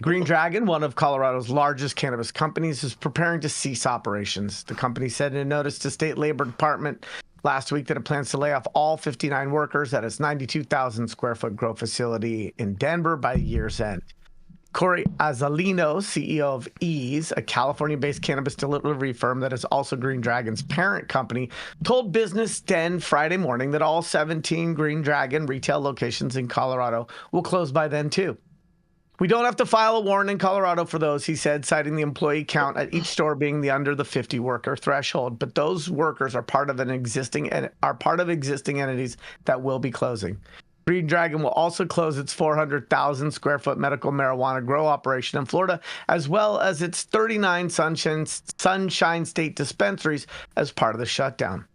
Green Dragon, one of Colorado's largest cannabis companies, is preparing to cease operations. The company said in a notice to State Labor Department last week that it plans to lay off all 59 workers at its 92,000 square foot grow facility in Denver by year's end. Corey Azzalino, CEO of Ease, a California-based cannabis delivery firm that is also Green Dragon's parent company, told Business Den Friday morning that all 17 Green Dragon retail locations in Colorado will close by then too. We don't have to file a warrant in Colorado for those, he said, citing the employee count at each store being under the 50 worker threshold. But those workers are part of existing entities that will be closing. Green Dragon will also close its 400,000 square foot medical marijuana grow operation in Florida, as well as its 39 Sunshine State dispensaries as part of the shutdown.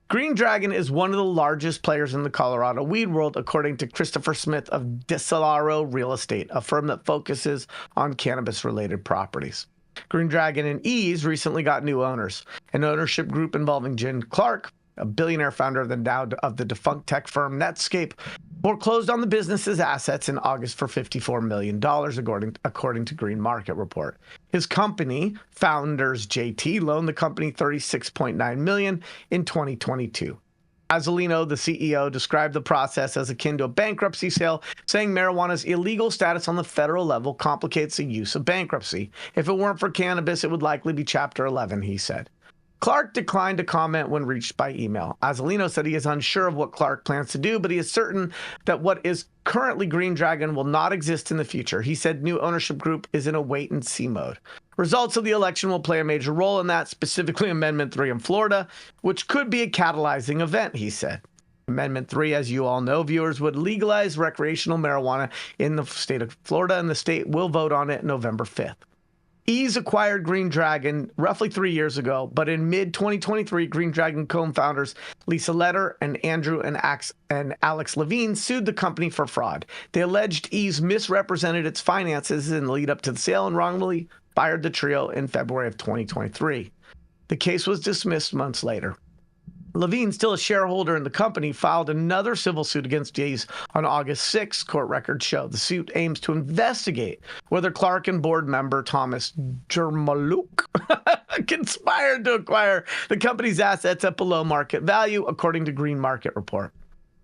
Green Dragon is one of the largest players in the Colorado weed world, according to Christopher Smith of DeSolaro Real Estate, a firm that focuses on cannabis-related properties. Green Dragon and Ease recently got new owners, an ownership group involving Jen Clark, a billionaire founder of the defunct tech firm Netscape, foreclosed on the business's assets in August for $54 million, according to Green Market Report. His company, Founders JT, loaned the company $36.9 million in 2022. Azzalino, the CEO, described the process as akin to a bankruptcy sale, saying marijuana's illegal status on the federal level complicates the use of bankruptcy. If it weren't for cannabis, it would likely be Chapter 11, he said. Clark declined to comment when reached by email. Azzalino said he is unsure of what Clark plans to do, but he is certain that what is currently Green Dragon will not exist in the future. He said new ownership group is in a wait-and-see mode. Results of the election will play a major role in that, specifically Amendment 3 in Florida, which could be a catalyzing event, he said. Amendment 3, as you all know, viewers, would legalize recreational marijuana in the state of Florida, and the state will vote on it November 5th. Ease acquired Green Dragon roughly 3 years ago, but in mid-2023, Green Dragon co-founders Lisa Letter and Andrew and Alex Levine sued the company for fraud. They alleged Ease misrepresented its finances in the lead up to the sale and wrongly fired the trio in February of 2023. The case was dismissed months later. Levine, still a shareholder in the company, filed another civil suit against Ease on August 6, court records show. The suit aims to investigate whether Clark and board member Thomas Jermaluk conspired to acquire the company's assets at below market value, according to Green Market Report.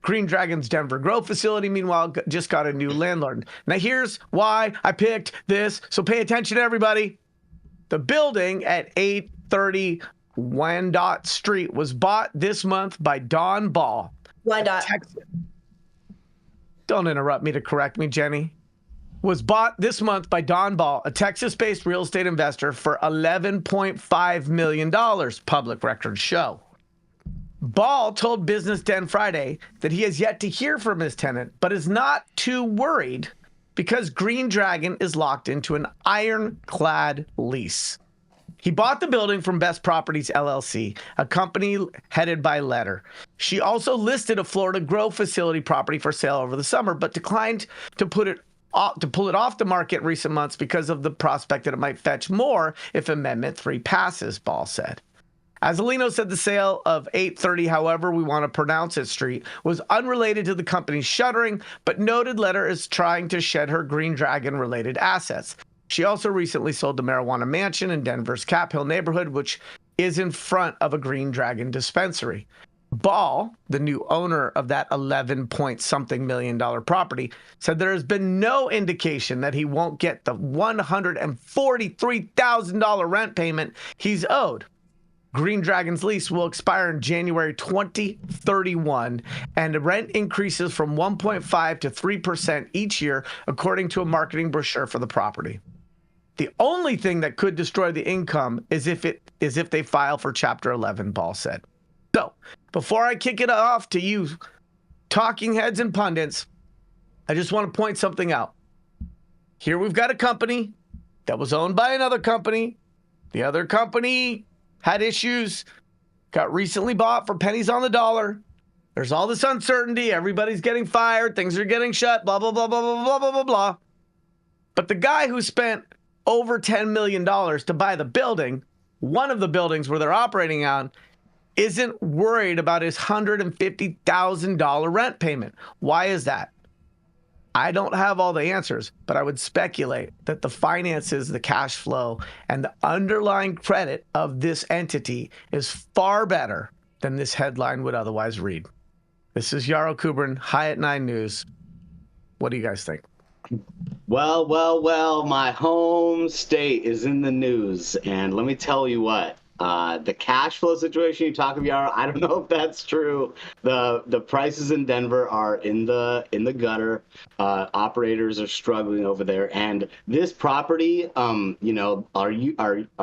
Green Dragon's Denver grow facility, meanwhile, just got a new landlord. Now, here's why I picked this, so pay attention, everybody. The building at 830 Wyandotte Street was bought this month by Don Ball. Wyandotte. Don't interrupt me to correct me, Jenny. Was bought this month by Don Ball, a Texas-based real estate investor, for $11.5 million, public records show. Ball told Business Den Friday that he has yet to hear from his tenant, but is not too worried because Green Dragon is locked into an ironclad lease. He bought the building from Best Properties, LLC, a company headed by Letter. She also listed a Florida grow facility property for sale over the summer, but declined to pull it off the market in recent months because of the prospect that it might fetch more if Amendment 3 passes, Ball said. Azzalino said the sale of 830, however we want to pronounce it street, was unrelated to the company's shuttering, but noted Letter is trying to shed her Green Dragon-related assets. She also recently sold the marijuana mansion in Denver's Cap Hill neighborhood, which is in front of a Green Dragon dispensary. Ball, the new owner of that 11-point-something million dollar property, said there has been no indication that he won't get the $143,000 rent payment he's owed. Green Dragon's lease will expire in January 2031, and the rent increases from 1.5% to 3% each year, according to a marketing brochure for the property. The only thing that could destroy the income is if they file for Chapter 11, Ball said. So, before I kick it off to you talking heads and pundits, I just want to point something out. Here we've got a company that was owned by another company. The other company had issues, got recently bought for pennies on the dollar. There's all this uncertainty. Everybody's getting fired. Things are getting shut, blah, blah, blah, blah, blah, blah, blah, blah, blah. But the guy who spent over $10 million to buy the building, one of the buildings where they're operating on, isn't worried about his $150,000 rent payment. Why is that? I don't have all the answers, but I would speculate that the finances, the cash flow, and the underlying credit of this entity is far better than this headline would otherwise read. This is Yarrow Kubrin, High at 9 News. What do you guys think? Well, my home state is in the news, and let me tell you what. The cash flow situation you talk about, I don't know if that's true. The prices in Denver are in the gutter. Operators are struggling over there, and this property, our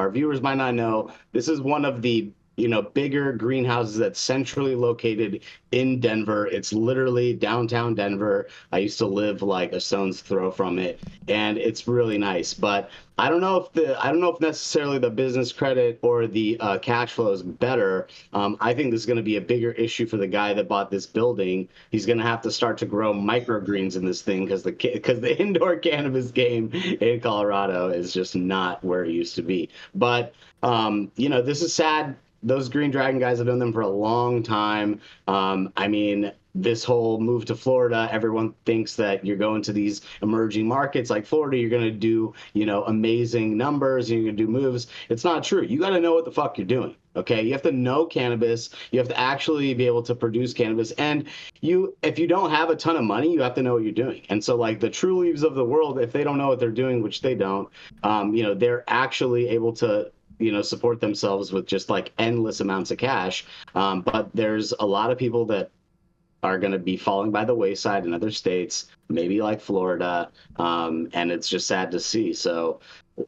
viewers might not know, this is one of the bigger greenhouses that's centrally located in Denver. It's literally downtown Denver. I used to live like a stone's throw from it, and it's really nice. But I don't know if necessarily the business credit or the cash flow is better. I think this is going to be a bigger issue for the guy that bought this building. He's going to have to start to grow microgreens in this thing because the indoor cannabis game in Colorado is just not where it used to be. But this is sad. Those Green Dragon guys have done them for a long time. I mean, this whole move to Florida, everyone thinks that you're going to these emerging markets like Florida, you're going to do, amazing numbers, and you're going to do moves. It's not true. You got to know what the fuck you're doing. Okay, you have to know cannabis. You have to actually be able to produce cannabis. And if you don't have a ton of money, you have to know what you're doing. And so, like the True Leaves of the world, if they don't know what they're doing, which they don't, they're actually able to support themselves with just like endless amounts of cash. But there's a lot of people that are going to be falling by the wayside in other states, maybe like Florida. And it's just sad to see. So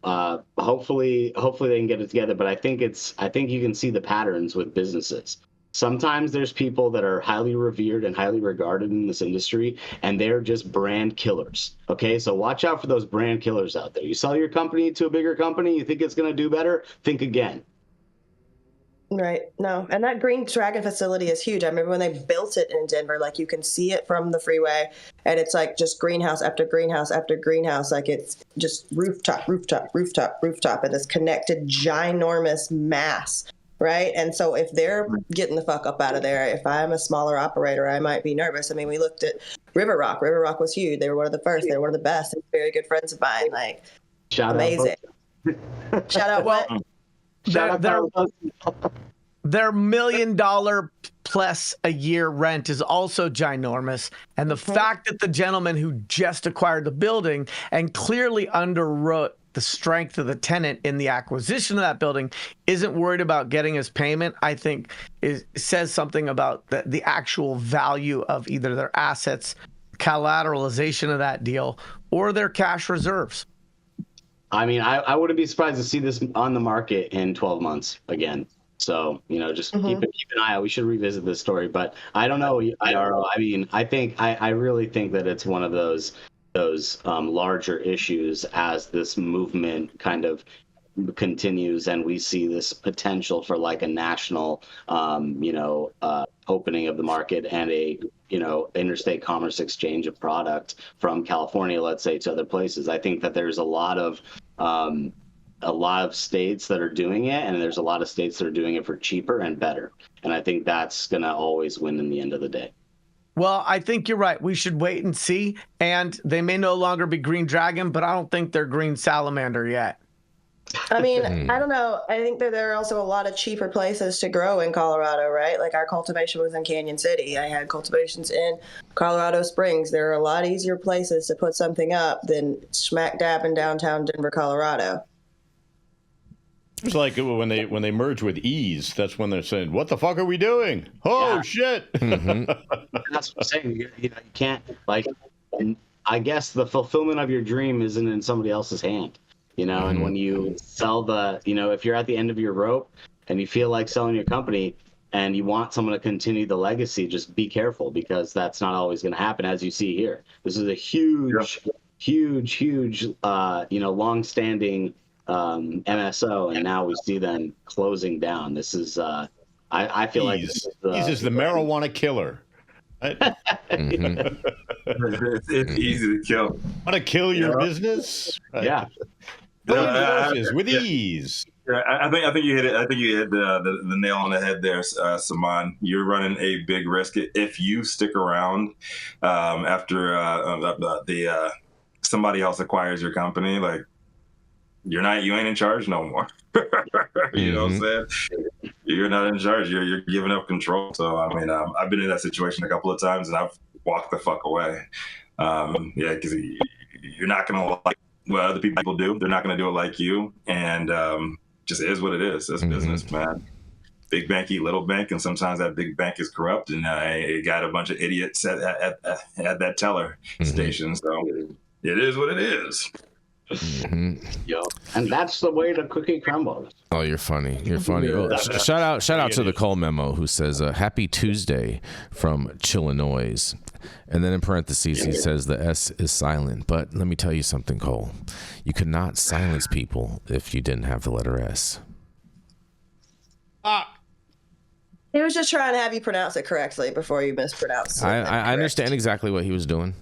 hopefully they can get it together. But I think you can see the patterns with businesses. Sometimes there's people that are highly revered and highly regarded in this industry, and they're just brand killers. Okay, so watch out for those brand killers out there. You sell your company to a bigger company, you think it's going to do better, think again. Right. No. And that Green Dragon facility is huge. I remember when they built it in Denver, like you can see it from the freeway, and it's like just greenhouse after greenhouse after greenhouse. Like it's just rooftop, and this connected ginormous mass. Right. And so if they're getting the fuck up out of there, if I'm a smaller operator, I might be nervous. I mean, we looked at River Rock. River Rock was huge. They were one of the first. They were one of the best. They're very good friends of mine. Like, amazing. Shout out. Well, their $1 million plus a year rent is also ginormous. And the fact that the gentleman who just acquired the building and clearly underwrote the strength of the tenant in the acquisition of that building isn't worried about getting his payment, I think says something about the actual value of either their assets, collateralization of that deal, or their cash reserves. I mean, I wouldn't be surprised to see this on the market in 12 months again. So, just keep an eye out. We should revisit this story, but I don't know. I mean, I really think that it's one of those larger issues as this movement kind of continues, and we see this potential for like a national, opening of the market and a, interstate commerce exchange of product from California, let's say, to other places. I think that there's a lot of states that are doing it, and there's a lot of states that are doing it for cheaper and better. And I think that's going to always win in the end of the day. Well, I think you're right. We should wait and see. And they may no longer be Green Dragon, but I don't think they're Green Salamander yet. I mean, I don't know. I think that there are also a lot of cheaper places to grow in Colorado, right? Like our cultivation was in Canyon City. I had cultivations in Colorado Springs. There are a lot easier places to put something up than smack dab in downtown Denver, Colorado. It's like when they merge with Ease, that's when they're saying, "What the fuck are we doing? Oh yeah. Shit!" That's what I'm saying. You can't and I guess the fulfillment of your dream isn't in somebody else's hand. And when you sell if you're at the end of your rope and you feel like selling your company and you want someone to continue the legacy, just be careful, because that's not always going to happen, as you see here. This is a huge, long-standing MSO, and now we see them closing down. This is I feel like this is the marijuana killer. It's easy to kill. Want to kill your business? Right? Yeah. With ease. Yeah, I think you hit it. I think you hit the nail on the head there, Saman. You're running a big risk if you stick around after somebody else acquires your company. Like you ain't in charge no more. You know what I'm saying? You're not in charge. You're giving up control. So I mean, I've been in that situation a couple of times, and I've walked the fuck away. Yeah, because you're not gonna like what other people do. They're not gonna do it like you, and just is what it is. It's business, man. Big bank eat little bank, and sometimes that big bank is corrupt, and it got a bunch of idiots at that teller station. So it is what it is. Yo, and that's the way the cookie crumbles. Oh, you're funny. You're funny. Well, shout out to the Cole Memo who says, "Happy Tuesday from Chillinois," and then in parentheses he says the S is silent. But let me tell you something, Cole. You could not silence people if you didn't have the letter S. He was just trying to have you pronounce it correctly before you mispronounce it. I understand exactly what he was doing.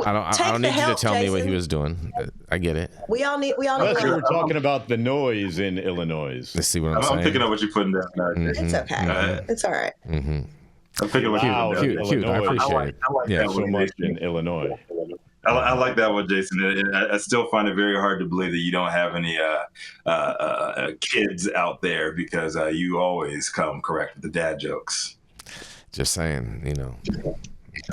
I don't need you to tell me what he was doing. I get it. We all need. Unless we were talking about the noise in Illinois. Let's see what I'm saying. I'm picking up what you're putting down. It's okay. It's all right. I'm picking what you're putting down. Cute. I appreciate it. I like Yeah, that So one, much Jason. in Illinois. I like that one, Jason. And I still find it very hard to believe that you don't have any kids out there because you always come correct with the dad jokes. Just saying,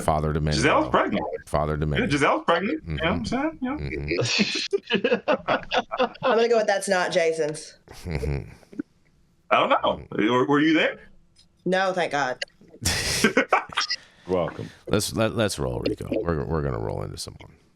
father to many. Giselle's pregnant. Father to many. Yeah, Giselle's pregnant. You know what I'm saying? I'm gonna go with that's not Jason's. I don't know. Were you there? No, thank God. Welcome. Let's roll, Rico. We're gonna roll into someone.